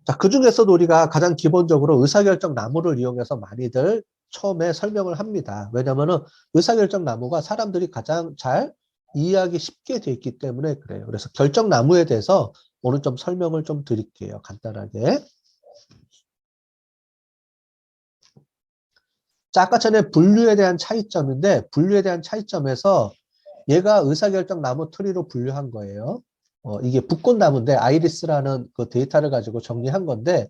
자, 그 중에서도 우리가 가장 기본적으로 의사결정 나무를 이용해서 많이들 처음에 설명을 합니다. 왜냐면은 의사결정 나무가 사람들이 가장 잘 이해하기 쉽게 돼 있기 때문에 그래요. 그래서 결정 나무에 대해서 오늘 좀 설명을 좀 드릴게요. 간단하게. 자, 아까 전에 분류에 대한 차이점인데 분류에 대한 차이점에서 얘가 의사결정 나무 트리로 분류한 거예요. 이게 붓꽃나무인데 아이리스라는 그 데이터를 가지고 정리한 건데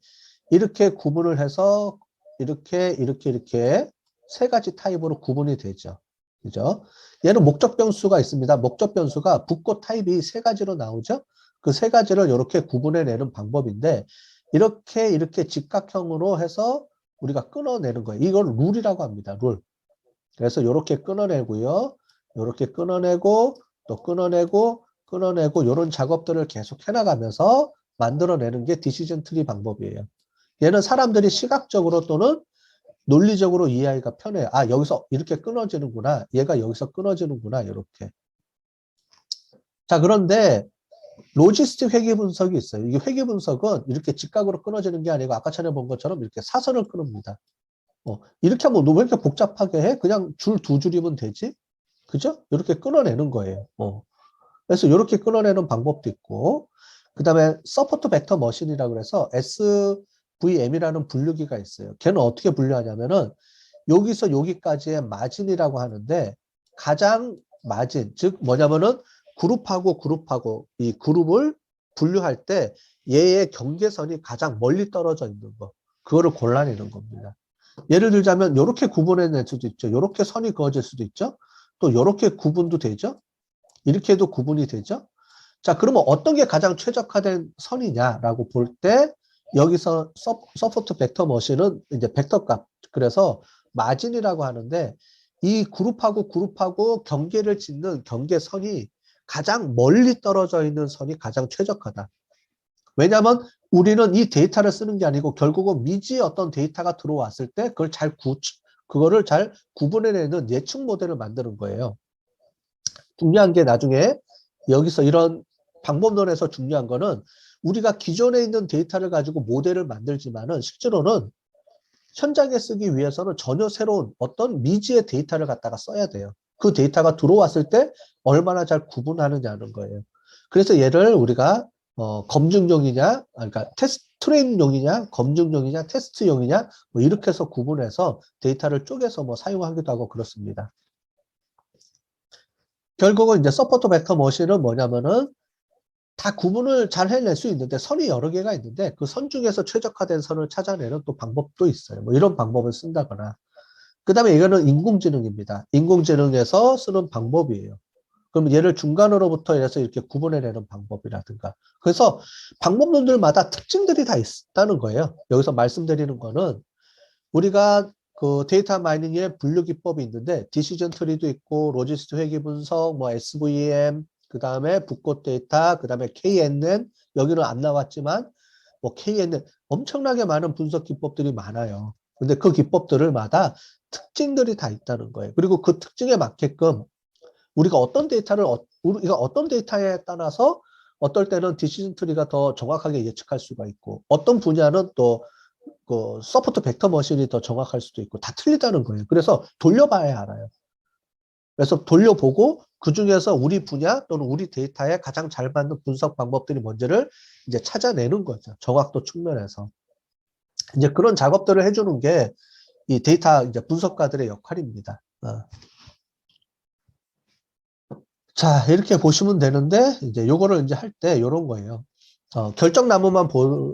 이렇게 구분을 해서 이렇게 세 가지 타입으로 구분이 되죠. 그죠? 얘는 목적 변수가 있습니다. 목적 변수가 붓꽃 타입이 세 가지로 나오죠. 그 세 가지를 이렇게 구분해내는 방법인데 이렇게 직각형으로 해서 우리가 끊어내는 거예요. 이걸 룰이라고 합니다. 룰. 그래서 이렇게 끊어내고요. 이렇게 끊어내고 또 끊어내고 이런 작업들을 계속 해나가면서 만들어내는 게 디시전 트리 방법이에요. 얘는 사람들이 시각적으로 또는 논리적으로 이해하기가 편해요. 아, 여기서 이렇게 끊어지는구나. 얘가 여기서 끊어지는구나. 이렇게. 자, 그런데 로지스틱 회귀 분석이 있어요. 이게 회귀 분석은 이렇게 직각으로 끊어지는 게 아니고 아까 전에 본 것처럼 이렇게 사선을 끊습니다. 이렇게 하면 너 왜 이렇게 복잡하게 해? 그냥 줄 두 줄이면 되지? 그죠? 이렇게 끊어내는 거예요. 그래서 이렇게 끊어내는 방법도 있고, 그 다음에 서포트 벡터 머신이라고 해서 SVM이라는 분류기가 있어요. 걔는 어떻게 분류하냐면은 여기서 여기까지의 마진이라고 하는데 가장 마진, 즉 뭐냐면은 그룹하고 이 그룹을 분류할 때 얘의 경계선이 가장 멀리 떨어져 있는 거. 그거를 골라내는 겁니다. 예를 들자면 이렇게 구분해낼 수도 있죠. 이렇게 선이 그어질 수도 있죠. 또 이렇게 구분도 되죠. 이렇게 해도 구분이 되죠. 자, 그러면 어떤 게 가장 최적화된 선이냐라고 볼 때 여기서 서포트 벡터 머신은 이제 벡터 값. 그래서 마진이라고 하는데 이 그룹하고 경계를 짓는 경계선이 가장 멀리 떨어져 있는 선이 가장 최적화다. 왜냐하면 우리는 이 데이터를 쓰는 게 아니고 결국은 미지의 어떤 데이터가 들어왔을 때 그거를 잘 구분해내는 예측 모델을 만드는 거예요. 중요한 게 나중에 여기서 이런 방법론에서 중요한 거는 우리가 기존에 있는 데이터를 가지고 모델을 만들지만은 실제로는 현장에 쓰기 위해서는 전혀 새로운 어떤 미지의 데이터를 갖다가 써야 돼요. 그 데이터가 들어왔을 때 얼마나 잘 구분하느냐는 거예요. 그래서 얘를 우리가 검증용이냐, 그러니까 트레이닝용이냐, 검증용이냐, 테스트용이냐, 뭐 이렇게 해서 구분해서 데이터를 쪼개서 뭐 사용하기도 하고 그렇습니다. 결국은 이제 서포트 벡터 머신은 뭐냐면은 다 구분을 잘 해낼 수 있는데 선이 여러 개가 있는데 그 선 중에서 최적화된 선을 찾아내는 또 방법도 있어요. 뭐 이런 방법을 쓴다거나. 그 다음에 이거는 인공지능입니다. 인공지능에서 쓰는 방법이에요. 그럼 얘를 중간으로부터 해서 이렇게 구분해내는 방법이라든가. 그래서 방법론들마다 특징들이 다 있다는 거예요. 여기서 말씀드리는 거는 우리가 그 데이터 마이닝의 분류 기법이 있는데 디시전 트리도 있고 로지스트 회귀 분석, 뭐 SVM, 그 다음에 붓꽃 데이터, 그 다음에 KNN 여기는 안 나왔지만 뭐 KNN 엄청나게 많은 분석 기법들이 많아요. 근데 그 기법들마다 특징들이 다 있다는 거예요. 그리고 그 특징에 맞게끔 우리가 어떤 데이터에 따라서 어떨 때는 디시전 트리가 더 정확하게 예측할 수가 있고 어떤 분야는 또 그 서포트 벡터 머신이 더 정확할 수도 있고 다 틀리다는 거예요. 그래서 돌려봐야 알아요. 그래서 돌려보고 그 중에서 우리 분야 또는 우리 데이터에 가장 잘 맞는 분석 방법들이 뭔지를 이제 찾아내는 거죠. 정확도 측면에서. 이제 그런 작업들을 해주는 게 이 데이터 이제 분석가들의 역할입니다. 자, 이렇게 보시면 되는데, 이제 요거를 이제 할 때 요런 거예요. 결정나무만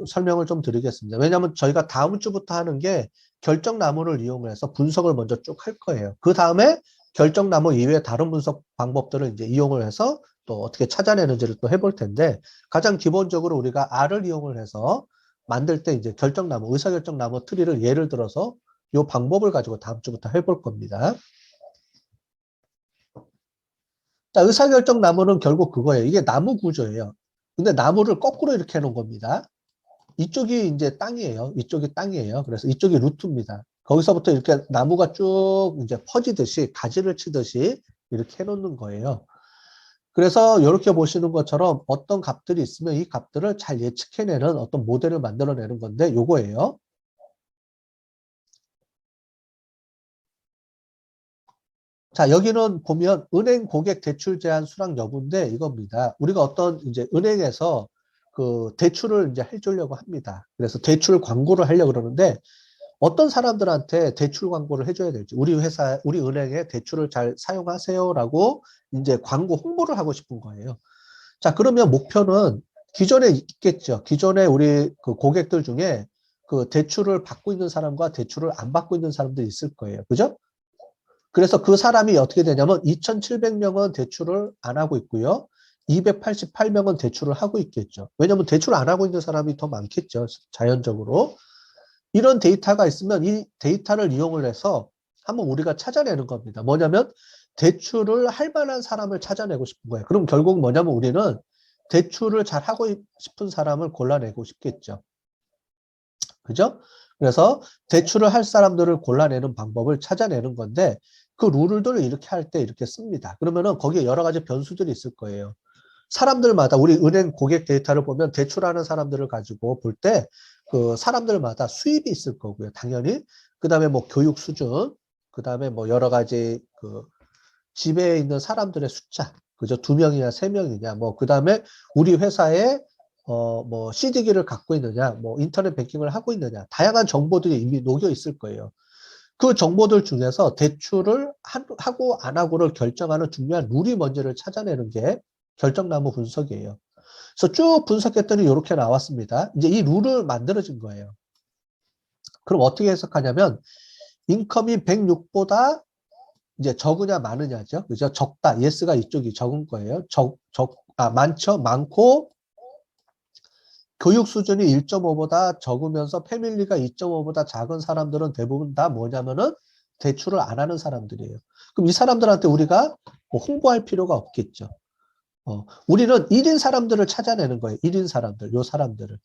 설명을 좀 드리겠습니다. 왜냐하면 저희가 다음 주부터 하는 게 결정나무를 이용해서 분석을 먼저 쭉 할 거예요. 그 다음에 결정나무 이외에 다른 분석 방법들을 이제 이용을 해서 또 어떻게 찾아내는지를 또 해볼 텐데, 가장 기본적으로 우리가 R을 이용을 해서 만들 때 이제 결정나무, 의사결정나무 트리를 예를 들어서 요 방법을 가지고 다음 주부터 해볼 겁니다. 자, 의사결정 나무는 결국 그거예요. 이게 나무 구조예요. 근데 나무를 거꾸로 이렇게 해놓은 겁니다. 이쪽이 이제 땅이에요. 이쪽이 땅이에요. 그래서 이쪽이 루트입니다. 거기서부터 이렇게 나무가 쭉 이제 퍼지듯이 가지를 치듯이 이렇게 해놓는 거예요. 그래서 이렇게 보시는 것처럼 어떤 값들이 있으면 이 값들을 잘 예측해내는 어떤 모델을 만들어내는 건데 요거예요. 자, 여기는 보면 은행 고객 대출 제한 수락 여부인데 이겁니다. 우리가 어떤 이제 은행에서 그 대출을 이제 해주려고 합니다. 그래서 대출 광고를 하려고 그러는데 어떤 사람들한테 대출 광고를 해줘야 될지, 우리 회사, 우리 은행에 대출을 잘 사용하세요라고 이제 광고 홍보를 하고 싶은 거예요. 자, 그러면 목표는 기존에 있겠죠. 기존에 우리 그 고객들 중에 그 대출을 받고 있는 사람과 대출을 안 받고 있는 사람들이 있을 거예요. 그죠? 그래서 그 사람이 어떻게 되냐면 2,700명은 대출을 안 하고 있고요. 288명은 대출을 하고 있겠죠. 왜냐하면 대출 안 하고 있는 사람이 더 많겠죠. 자연적으로. 이런 데이터가 있으면 이 데이터를 이용을 해서 한번 우리가 찾아내는 겁니다. 뭐냐면 대출을 할 만한 사람을 찾아내고 싶은 거예요. 그럼 결국 뭐냐면 우리는 대출을 잘 하고 싶은 사람을 골라내고 싶겠죠. 그죠? 그래서 대출을 할 사람들을 골라내는 방법을 찾아내는 건데 그 룰들을 이렇게 할 때 이렇게 씁니다. 그러면은 거기에 여러 가지 변수들이 있을 거예요. 사람들마다 우리 은행 고객 데이터를 보면 대출하는 사람들을 가지고 볼 때 그 사람들마다 수입이 있을 거고요. 당연히. 그다음에 뭐 교육 수준, 그다음에 뭐 여러 가지 그 집에 있는 사람들의 숫자. 그죠? 2명이냐, 3명이냐. 뭐 그다음에 우리 회사에 뭐 CD기를 갖고 있느냐, 뭐 인터넷 뱅킹을 하고 있느냐. 다양한 정보들이 이미 녹여 있을 거예요. 그 정보들 중에서 대출을 하고 안 하고를 결정하는 중요한 룰이 뭔지를 찾아내는 게 결정나무 분석이에요. 그래서 쭉 분석했더니 이렇게 나왔습니다. 이제 이 룰을 만들어진 거예요. 그럼 어떻게 해석하냐면 인컴이 106보다 이제 적으냐 많으냐죠. 그죠? 적다. 예스가 이쪽이 적은 거예요. 많죠? 많고 교육 수준이 1.5보다 적으면서 패밀리가 2.5보다 작은 사람들은 대부분 다 뭐냐면은 대출을 안 하는 사람들이에요. 그럼 이 사람들한테 우리가 뭐 홍보할 필요가 없겠죠. 우리는 1인 사람들을 찾아내는 거예요. 1인 사람들, 요 사람들을.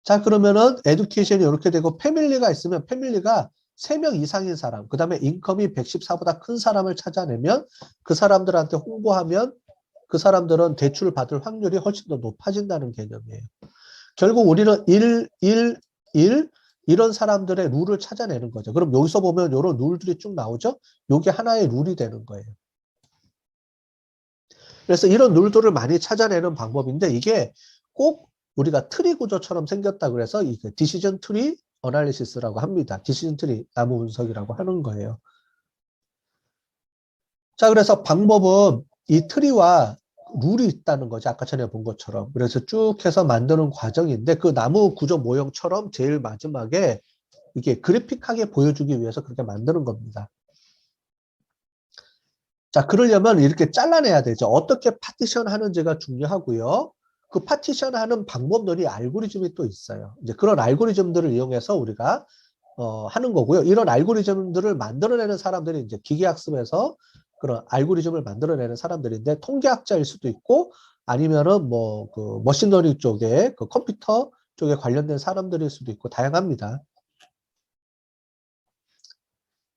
자, 그러면은 에듀케이션이 이렇게 되고 패밀리가 있으면 패밀리가 3명 이상인 사람, 그 다음에 인컴이 114보다 큰 사람을 찾아내면 그 사람들한테 홍보하면 그 사람들은 대출을 받을 확률이 훨씬 더 높아진다는 개념이에요. 결국 우리는 1 이런 사람들의 룰을 찾아내는 거죠. 그럼 여기서 보면 이런 룰들이 쭉 나오죠? 이게 하나의 룰이 되는 거예요. 그래서 이런 룰들을 많이 찾아내는 방법인데 이게 꼭 우리가 트리 구조처럼 생겼다 그래서 이게 디시전 트리 어널리시스라고 합니다. 디시전 트리 나무 분석이라고 하는 거예요. 자, 그래서 방법은 이 트리와 룰이 있다는 거죠. 아까 전에 본 것처럼. 그래서 쭉 해서 만드는 과정인데 그 나무 구조 모형처럼 제일 마지막에 이게 그래픽하게 보여주기 위해서 그렇게 만드는 겁니다. 자, 그러려면 이렇게 잘라내야 되죠. 어떻게 파티션 하는지가 중요하고요. 그 파티션 하는 방법론이 알고리즘이 또 있어요. 이제 그런 알고리즘들을 이용해서 우리가 하는 거고요. 이런 알고리즘들을 만들어내는 사람들이 이제 기계학습에서 그런 알고리즘을 만들어내는 사람들인데 통계학자일 수도 있고 아니면은 뭐 그 머신러닝 쪽에 그 컴퓨터 쪽에 관련된 사람들일 수도 있고 다양합니다.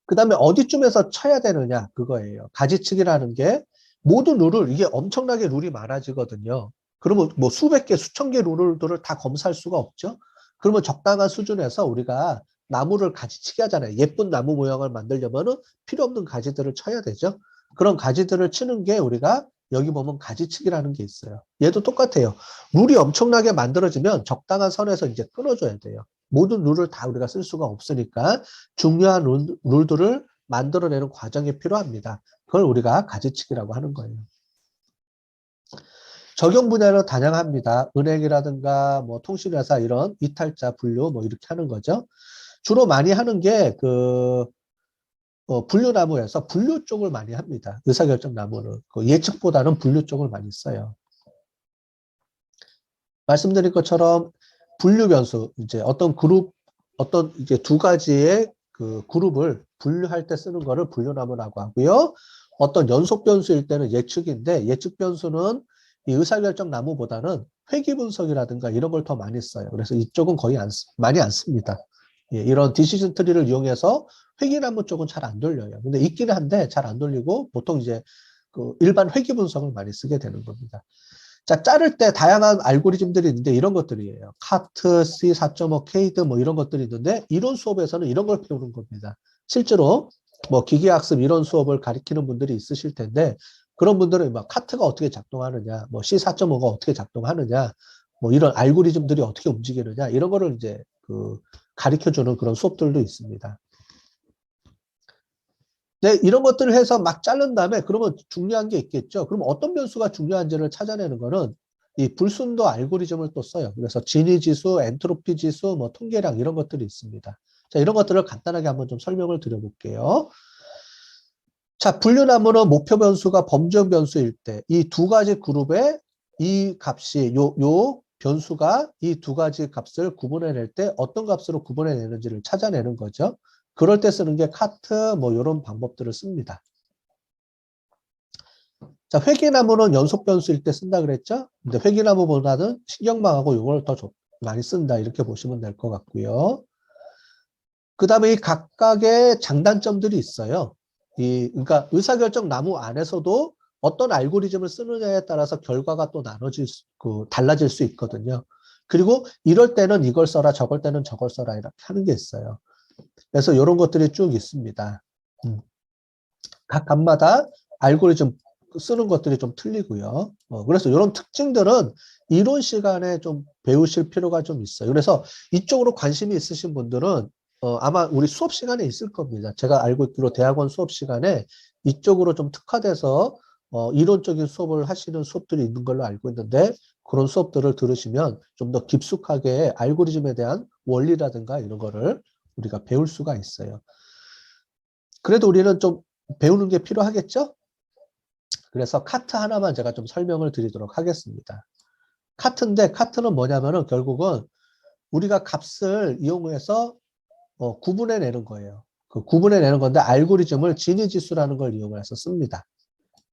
그 다음에 어디쯤에서 쳐야 되느냐 그거예요. 가지치기라는 게 모든 룰을 이게 엄청나게 룰이 많아지거든요. 그러면 뭐 수백 개, 수천 개 룰들을 다 검사할 수가 없죠. 그러면 적당한 수준에서 우리가 나무를 가지치기 하잖아요. 예쁜 나무 모양을 만들려면은 필요 없는 가지들을 쳐야 되죠. 그런 가지들을 치는 게 우리가 여기 보면 가지치기라는 게 있어요. 얘도 똑같아요. 룰이 엄청나게 만들어지면 적당한 선에서 이제 끊어줘야 돼요. 모든 룰을 다 우리가 쓸 수가 없으니까 중요한 룰들을 만들어내는 과정이 필요합니다. 그걸 우리가 가지치기라고 하는 거예요. 적용 분야는 다양합니다. 은행이라든가 뭐 통신회사 이런 이탈자 분류 뭐 이렇게 하는 거죠. 주로 많이 하는 게 그 분류나무에서 분류 쪽을 많이 합니다. 의사결정 나무는 그 예측보다는 분류 쪽을 많이 써요. 말씀드린 것처럼 분류 변수 이제 어떤 그룹 어떤 이제 두 가지의 그 그룹을 분류할 때 쓰는 거를 분류나무라고 하고요. 어떤 연속 변수일 때는 예측인데 예측 변수는 이 의사결정 나무보다는 회귀 분석이라든가 이런 걸 더 많이 써요. 그래서 이쪽은 거의 많이 안 씁니다. 예, 이런 디시전 트리를 이용해서 회귀나무 쪽은 잘 안 돌려요. 근데 있기는 한데 잘 안 돌리고 보통 이제 그 일반 회귀 분석을 많이 쓰게 되는 겁니다. 자, 자를 때 다양한 알고리즘들이 있는데 이런 것들이에요. 카트, C 4.5, 케이드 뭐 이런 것들이 있는데 이론 수업에서는 이런 걸 배우는 겁니다. 실제로 뭐 기계학습 이런 수업을 가리키는 분들이 있으실 텐데 그런 분들은 막 카트가 어떻게 작동하느냐, 뭐 C 4.5가 어떻게 작동하느냐, 뭐 이런 알고리즘들이 어떻게 움직이느냐 이런 거를 이제 그 가리켜주는 그런 수업들도 있습니다. 네, 이런 것들을 해서 막 자른 다음에 그러면 중요한 게 있겠죠. 그럼 어떤 변수가 중요한지를 찾아내는 거는 이 불순도 알고리즘을 또 써요. 그래서 진위 지수, 엔트로피 지수, 뭐 통계량 이런 것들이 있습니다. 자, 이런 것들을 간단하게 한번 좀 설명을 드려볼게요. 자, 분류나무는 목표 변수가 범정 변수일 때 이 두 가지 그룹의 이 값이 요 변수가 이 두 가지 값을 구분해낼 때 어떤 값으로 구분해내는지를 찾아내는 거죠. 그럴 때 쓰는 게 카트 뭐 이런 방법들을 씁니다. 자, 회계나무는 연속 변수일 때 쓴다 그랬죠? 근데 회계나무보다는 신경망하고 이걸 더 많이 쓴다 이렇게 보시면 될 것 같고요. 그 다음에 이 각각의 장단점들이 있어요. 그러니까 의사결정 나무 안에서도 어떤 알고리즘을 쓰느냐에 따라서 결과가 또 달라질 수 있거든요. 그리고 이럴 때는 이걸 써라, 저걸 때는 저걸 써라 이렇게 하는 게 있어요. 그래서 이런 것들이 쭉 있습니다. 각 값마다 알고리즘 쓰는 것들이 좀 틀리고요. 그래서 이런 특징들은 이론 시간에 좀 배우실 필요가 좀 있어요. 그래서 이쪽으로 관심이 있으신 분들은 아마 우리 수업 시간에 있을 겁니다. 제가 알고 있기로 대학원 수업 시간에 이쪽으로 좀 특화돼서 이론적인 수업을 하시는 수업들이 있는 걸로 알고 있는데 그런 수업들을 들으시면 좀 더 깊숙하게 알고리즘에 대한 원리라든가 이런 거를 우리가 배울 수가 있어요. 그래도 우리는 좀 배우는 게 필요하겠죠? 그래서 카트 하나만 제가 좀 설명을 드리도록 하겠습니다. 카트인데 카트는 뭐냐면은 결국은 우리가 값을 이용해서 구분해내는 거예요. 그 구분해내는 건데 알고리즘을 진위지수라는 걸 이용해서 씁니다.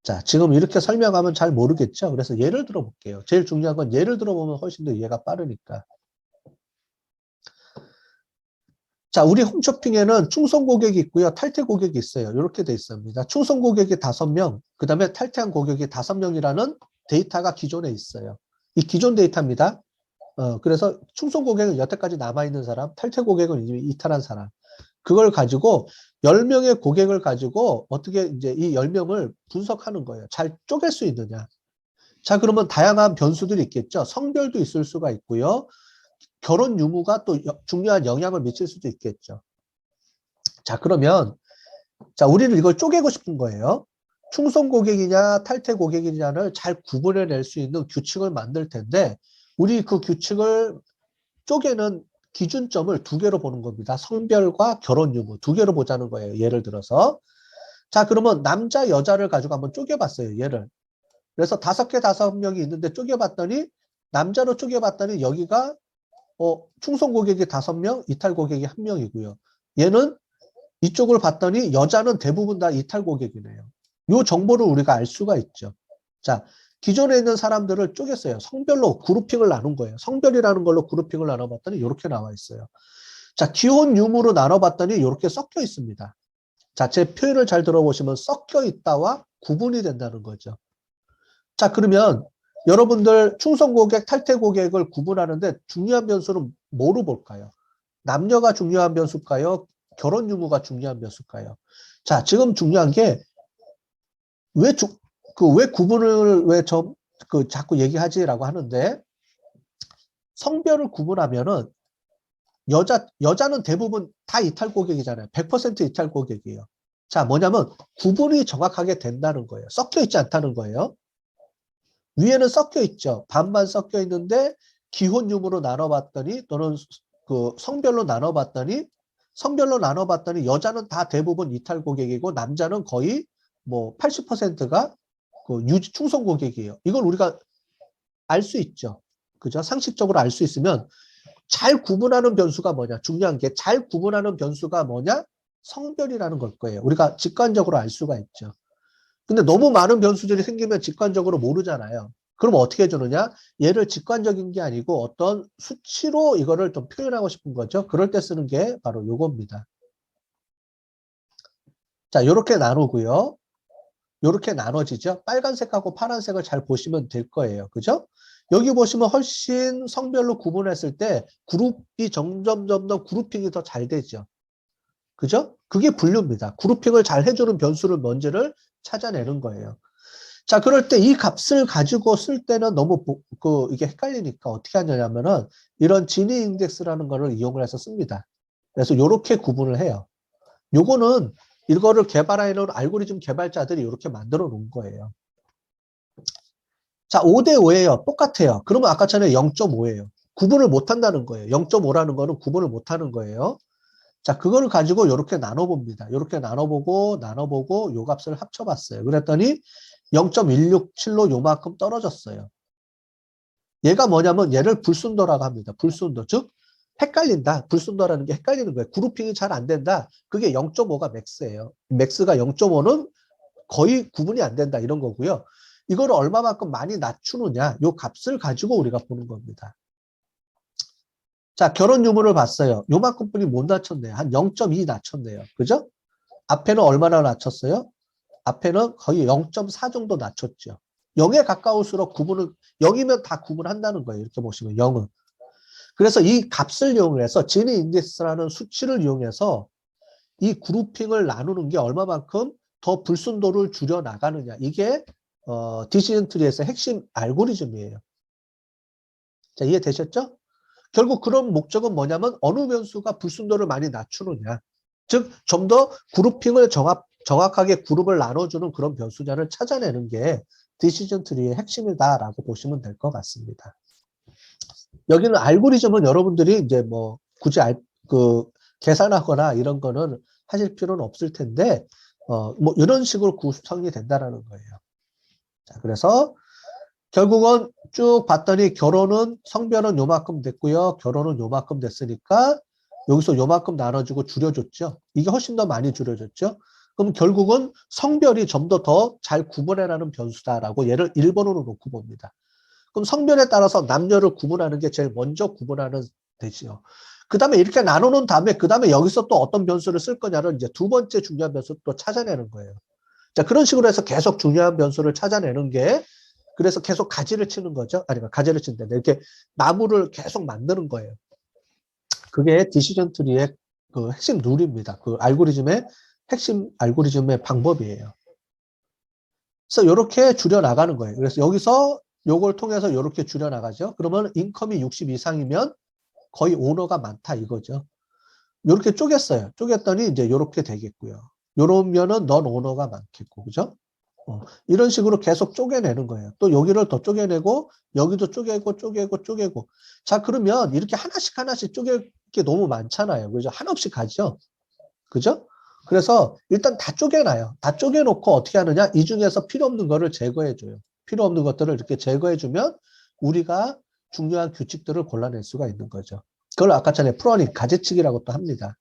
자, 지금 이렇게 설명하면 잘 모르겠죠? 그래서 예를 들어 볼게요. 제일 중요한 건 예를 들어보면 훨씬 더 이해가 빠르니까. 자, 우리 홈쇼핑에는 충성 고객이 있고요. 탈퇴 고객이 있어요. 이렇게 돼 있습니다. 충성 고객이 5명, 그 다음에 탈퇴한 고객이 5명이라는 데이터가 기존에 있어요. 이 기존 데이터입니다. 그래서 충성 고객은 여태까지 남아있는 사람, 탈퇴 고객은 이미 이탈한 사람. 그걸 가지고 10명의 고객을 가지고 어떻게 이제 이 10명을 분석하는 거예요. 잘 쪼갤 수 있느냐. 자, 그러면 다양한 변수들이 있겠죠. 성별도 있을 수가 있고요. 결혼 유무가 또 중요한 영향을 미칠 수도 있겠죠. 자, 그러면 자, 우리는 이걸 쪼개고 싶은 거예요. 충성 고객이냐 탈퇴 고객이냐를 잘 구분해낼 수 있는 규칙을 만들 텐데 우리 그 규칙을 쪼개는 기준점을 2개로 보는 겁니다. 성별과 결혼 유무 2개로 보자는 거예요. 예를 들어서 자, 그러면 남자 여자를 가지고 한번 쪼개봤어요. 얘를. 그래서 5개 5명이 있는데 쪼개봤더니 남자로 쪼개봤더니 여기가 충성 고객이 5명, 이탈 고객이 1명이고요. 얘는 이쪽을 봤더니 여자는 대부분 다 이탈 고객이네요. 이 정보를 우리가 알 수가 있죠. 자, 기존에 있는 사람들을 쪼갰어요. 성별로 그룹핑을 나눈 거예요. 성별이라는 걸로 그룹핑을 나눠봤더니 이렇게 나와 있어요. 자, 기혼 유무로 나눠봤더니 이렇게 섞여 있습니다. 자, 제 표현을 잘 들어보시면 섞여 있다와 구분이 된다는 거죠. 자, 그러면 여러분들 충성 고객, 탈퇴 고객을 구분하는데 중요한 변수는 뭐로 볼까요? 남녀가 중요한 변수일까요? 결혼 유무가 중요한 변수일까요? 자, 지금 중요한 게 왜 왜 구분을 자꾸 얘기하지라고 하는데 성별을 구분하면은 여자는 대부분 다 이탈 고객이잖아요. 100% 이탈 고객이에요. 자, 뭐냐면 구분이 정확하게 된다는 거예요. 섞여 있지 않다는 거예요. 위에는 섞여 있죠. 반반 섞여 있는데 기혼 유무로 나눠봤더니 또는 그 성별로 나눠봤더니 여자는 다 대부분 이탈 고객이고 남자는 거의 뭐 80%가 그 유지 충성 고객이에요. 이걸 우리가 알 수 있죠. 그죠? 상식적으로 알 수 있으면 잘 구분하는 변수가 뭐냐? 중요한 게 잘 구분하는 변수가 뭐냐? 성별이라는 걸 거예요. 우리가 직관적으로 알 수가 있죠. 근데 너무 많은 변수들이 생기면 직관적으로 모르잖아요. 그럼 어떻게 해주느냐? 얘를 직관적인 게 아니고 어떤 수치로 이거를 좀 표현하고 싶은 거죠. 그럴 때 쓰는 게 바로 요겁니다. 자, 요렇게 나누고요. 이렇게 나눠지죠. 빨간색하고 파란색을 잘 보시면 될 거예요. 그죠? 여기 보시면 훨씬 성별로 구분했을 때 그룹이 점점 그룹핑이 더 잘 되죠. 그죠? 그게 분류입니다. 그룹핑을 잘 해주는 변수를 뭔지를 찾아내는 거예요. 자, 그럴 때 이 값을 가지고 쓸 때는 너무 이게 헷갈리니까 어떻게 하냐면은 이런 지니 인덱스라는 거를 이용을 해서 씁니다. 그래서 이렇게 구분을 해요. 요거는 이거를 개발해 놓은 알고리즘 개발자들이 이렇게 만들어 놓은 거예요. 자, 5대 5예요. 똑같아요. 그러면 아까 전에 0.5예요. 구분을 못 한다는 거예요. 0.5라는 거는 구분을 못 하는 거예요. 자, 그거를 가지고 이렇게 나눠봅니다. 이렇게 나눠보고 요 값을 합쳐봤어요. 그랬더니 0.167로 요만큼 떨어졌어요. 얘가 뭐냐면 얘를 불순도라고 합니다. 불순도. 즉, 헷갈린다. 불순도라는 게 헷갈리는 거예요. 그룹핑이 잘 안 된다. 그게 0.5가 맥스예요. 맥스가 0.5는 거의 구분이 안 된다. 이런 거고요. 이거를 얼마만큼 많이 낮추느냐. 요 값을 가지고 우리가 보는 겁니다. 자, 결혼 유무를 봤어요. 요만큼뿐이 못 낮췄네요. 한 0.2 낮췄네요. 그죠? 앞에는 얼마나 낮췄어요? 앞에는 거의 0.4 정도 낮췄죠. 0에 가까울수록 구분을, 0이면 다 구분한다는 거예요. 이렇게 보시면 0은. 그래서 이 값을 이용해서 지니 인덱스라는 수치를 이용해서 이 그룹핑을 나누는 게 얼마만큼 더 불순도를 줄여 나가느냐. 이게 디시전 트리에서 핵심 알고리즘이에요. 자, 이해되셨죠? 결국 그런 목적은 뭐냐면 어느 변수가 불순도를 많이 낮추느냐. 즉, 좀 더 그룹핑을 정확하게 그룹을 나눠주는 그런 변수냐를 찾아내는 게 디시전 트리의 핵심이다라고 보시면 될 것 같습니다. 여기는 알고리즘은 여러분들이 이제 뭐 굳이 계산하거나 이런 거는 하실 필요는 없을 텐데, 뭐 이런 식으로 구성이 된다라는 거예요. 자, 그래서 결국은 쭉 봤더니 결혼은 성별은 요만큼 됐고요. 결혼은 요만큼 됐으니까 여기서 요만큼 나눠주고 줄여줬죠. 이게 훨씬 더 많이 줄여줬죠. 그럼 결국은 성별이 좀 더 잘 구분해라는 변수다라고 얘를 1번으로 놓고 봅니다. 그럼 성별에 따라서 남녀를 구분하는 게 제일 먼저 구분하는 되지요. 그 다음에 이렇게 나누는 다음에 그 다음에 여기서 또 어떤 변수를 쓸 거냐를 이제 두 번째 중요한 변수 또 찾아내는 거예요. 자, 그런 식으로 해서 계속 중요한 변수를 찾아내는 게 그래서 계속 가지를 치는 거죠. 아니, 가지를 친다. 이렇게 나무를 계속 만드는 거예요. 그게 디시전 트리의 그 핵심 룰입니다. 그 알고리즘의 핵심 알고리즘의 방법이에요. 그래서 이렇게 줄여 나가는 거예요. 그래서 여기서 요걸 통해서 이렇게 줄여 나가죠. 그러면 인컴이 60 이상이면 거의 오너가 많다 이거죠. 이렇게 쪼갰어요. 쪼갰더니 이제 이렇게 되겠고요. 이러면은 넌 오너가 많겠고, 그죠? 이런 식으로 계속 쪼개내는 거예요. 또 여기를 더 쪼개내고 여기도 쪼개고. 자, 그러면 이렇게 하나씩 쪼갤 게 너무 많잖아요. 그죠? 한없이 가죠. 그죠? 그래서 일단 다 쪼개놔요. 다 쪼개놓고 어떻게 하느냐? 이 중에서 필요 없는 거를 제거해줘요. 필요 없는 것들을 이렇게 제거해주면 우리가 중요한 규칙들을 골라낼 수가 있는 거죠. 그걸 아까 전에 프로닝 가지치기라고 또 합니다.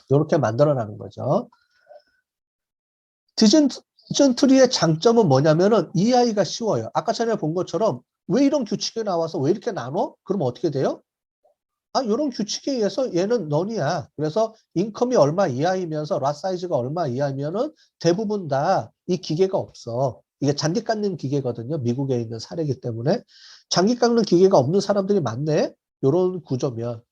이렇게 만들어나는 거죠. 디시전 트리의 장점은 뭐냐면은 이해하기가 쉬워요. 아까 전에 본 것처럼 왜 이런 규칙이 나와서 왜 이렇게 나눠? 그러면 어떻게 돼요? 아, 이런 규칙에 의해서 얘는 넌이야. 그래서 인컴이 얼마 이하이면서 라 사이즈가 얼마 이하면은 대부분 다 이 기계가 없어. 이게 장기 깎는 기계거든요. 미국에 있는 사례이기 때문에. 장기 깎는 기계가 없는 사람들이 많네. 이런 구조면.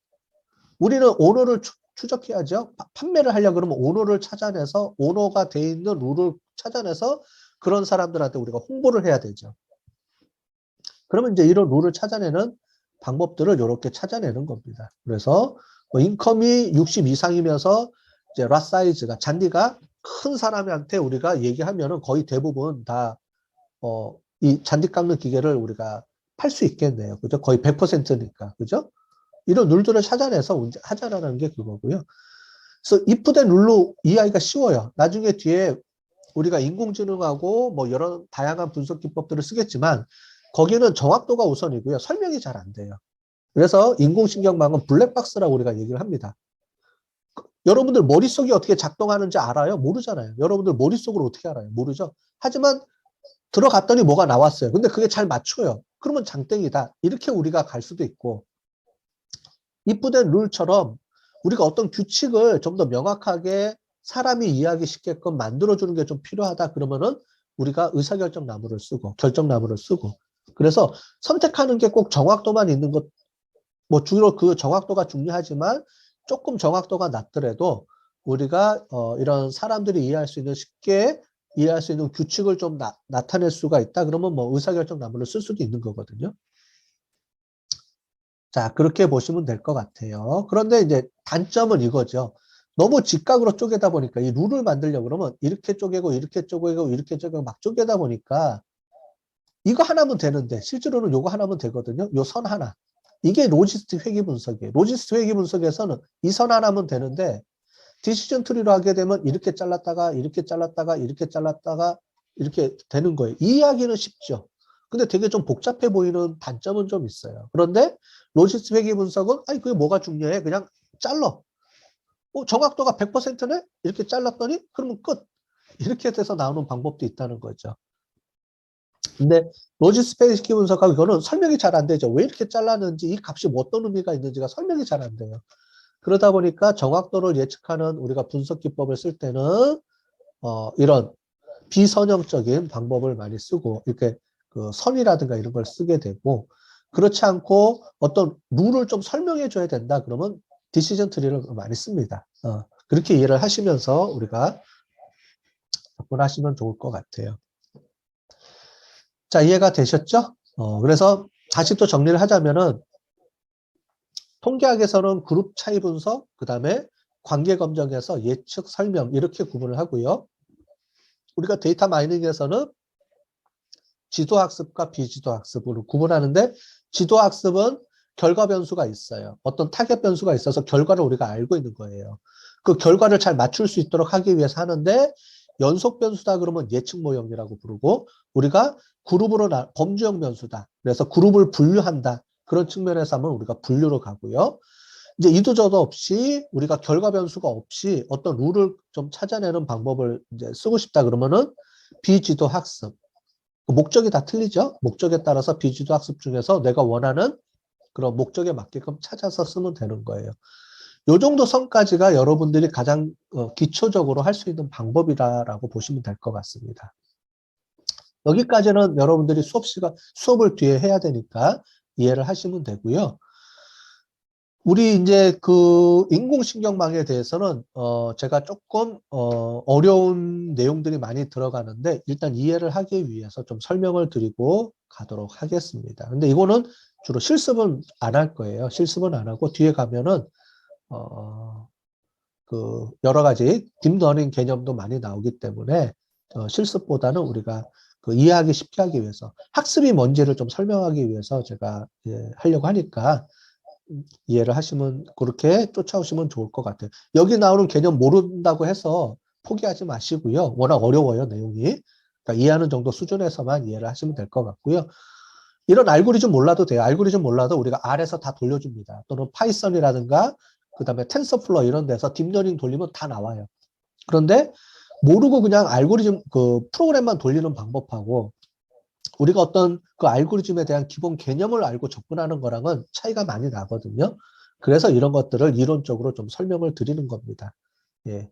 우리는 오너를 추적해야죠. 판매를 하려고 그러면 오너를 찾아내서 오너가 돼 있는 룰을 찾아내서 그런 사람들한테 우리가 홍보를 해야 되죠. 그러면 이제 이런 룰을 찾아내는 방법들을 이렇게 찾아내는 겁니다. 그래서 뭐 인컴이 60 이상이면서 이제 라 사이즈가 잔디가 큰 사람한테 우리가 얘기하면은 거의 대부분 다 이 잔디 깎는 기계를 우리가 팔 수 있겠네요. 그죠? 거의 100%니까. 그죠? 이런 룰들을 찾아내서 하자라는 게 그거고요. 그래서 if된 룰로 이해하기가 쉬워요. 나중에 뒤에 우리가 인공지능하고 뭐 여러 다양한 분석 기법들을 쓰겠지만 거기는 정확도가 우선이고요. 설명이 잘 안 돼요. 그래서 인공신경망은 블랙박스라고 우리가 얘기를 합니다. 여러분들 머릿속이 어떻게 작동하는지 알아요? 모르잖아요. 여러분들 머릿속으로 어떻게 알아요? 모르죠. 하지만 들어갔더니 뭐가 나왔어요. 근데 그게 잘 맞춰요. 그러면 장땡이다. 이렇게 우리가 갈 수도 있고 if된 룰처럼 우리가 어떤 규칙을 좀 더 명확하게 사람이 이해하기 쉽게끔 만들어주는 게 좀 필요하다 그러면은 우리가 의사결정 나무를 쓰고 결정 나무를 쓰고 그래서 선택하는 게 꼭 정확도만 있는 것, 뭐 주로 그 정확도가 중요하지만 조금 정확도가 낮더라도 우리가 이런 사람들이 이해할 수 있는 쉽게 이해할 수 있는 규칙을 좀 나타낼 수가 있다. 그러면 뭐 의사결정 나무를 쓸 수도 있는 거거든요. 자, 그렇게 보시면 될 것 같아요. 그런데 이제 단점은 이거죠. 너무 직각으로 쪼개다 보니까 이 룰을 만들려고 그러면 이렇게 쪼개고 이렇게 쪼개고 이렇게 쪼개고 막 쪼개다 보니까 이거 하나면 되는데 실제로는 요거 하나면 되거든요. 요 선 하나. 이게 로지스틱 회귀 분석이에요. 로지스틱 회귀 분석에서는 이 선 하나면 되는데 디시전 트리로 하게 되면 이렇게 잘랐다가 이렇게 잘랐다가 이렇게 잘랐다가 이렇게 되는 거예요. 이해하기는 쉽죠. 근데 되게 좀 복잡해 보이는 단점은 좀 있어요. 그런데 로지스틱 회귀 분석은 아니 그게 뭐가 중요해? 그냥 잘라. 정확도가 100%네? 이렇게 잘랐더니 그러면 끝. 이렇게 돼서 나오는 방법도 있다는 거죠. 근데 로지스틱 회귀 분석하고 이거는 설명이 잘 안 되죠. 왜 이렇게 잘랐는지 이 값이 뭐 어떤 의미가 있는지가 설명이 잘 안 돼요. 그러다 보니까 정확도를 예측하는 우리가 분석 기법을 쓸 때는 이런 비선형적인 방법을 많이 쓰고 이렇게 그 선이라든가 이런 걸 쓰게 되고 그렇지 않고 어떤 룰을 좀 설명해 줘야 된다 그러면 디시전 트리를 많이 씁니다. 그렇게 이해를 하시면서 우리가 접근하시면 좋을 것 같아요. 자, 이해가 되셨죠? 그래서 다시 또 정리를 하자면은 통계학에서는 그룹 차이 분석, 그 다음에 관계 검정에서 예측 설명 이렇게 구분을 하고요. 우리가 데이터 마이닝에서는 지도학습과 비지도학습으로 구분하는데 지도학습은 결과 변수가 있어요. 어떤 타겟 변수가 있어서 결과를 우리가 알고 있는 거예요. 그 결과를 잘 맞출 수 있도록 하기 위해서 하는데 연속 변수다 그러면 예측 모형이라고 부르고 우리가 그룹으로 범주형 변수다. 그래서 그룹을 분류한다. 그런 측면에서 하면 우리가 분류로 가고요. 이제 이도 저도 없이 우리가 결과 변수가 없이 어떤 룰을 좀 찾아내는 방법을 이제 쓰고 싶다 그러면은 비지도 학습. 목적이 다 틀리죠? 목적에 따라서 비지도 학습 중에서 내가 원하는 그런 목적에 맞게끔 찾아서 쓰면 되는 거예요. 요 정도 선까지가 여러분들이 가장 기초적으로 할 수 있는 방법이라고 보시면 될 것 같습니다. 여기까지는 여러분들이 수업을 뒤에 해야 되니까 이해를 하시면 되고요. 우리 이제 그 인공신경망에 대해서는 제가 조금 어려운 내용들이 많이 들어가는데 일단 이해를 하기 위해서 좀 설명을 드리고 가도록 하겠습니다. 근데 이거는 주로 실습은 안 할 거예요. 실습은 안 하고 뒤에 가면은 그 여러 가지 딥러닝 개념도 많이 나오기 때문에 실습보다는 우리가 그 이해하기 쉽게 하기 위해서 학습이 뭔지를 좀 설명하기 위해서 제가 하려고 하니까 이해를 하시면 그렇게 쫓아오시면 좋을 것 같아요. 여기 나오는 개념 모른다고 해서 포기하지 마시고요. 워낙 어려워요, 내용이. 그러니까 이해하는 정도 수준에서만 이해를 하시면 될 것 같고요. 이런 알고리즘 몰라도 돼요. 알고리즘 몰라도 우리가 R에서 다 돌려줍니다. 또는 파이썬이라든가 그다음에 텐서플로우 이런 데서 딥러닝 돌리면 다 나와요. 그런데 모르고 그냥 알고리즘 그 프로그램만 돌리는 방법하고 우리가 어떤 그 알고리즘에 대한 기본 개념을 알고 접근하는 거랑은 차이가 많이 나거든요. 그래서 이런 것들을 이론적으로 좀 설명을 드리는 겁니다. 예.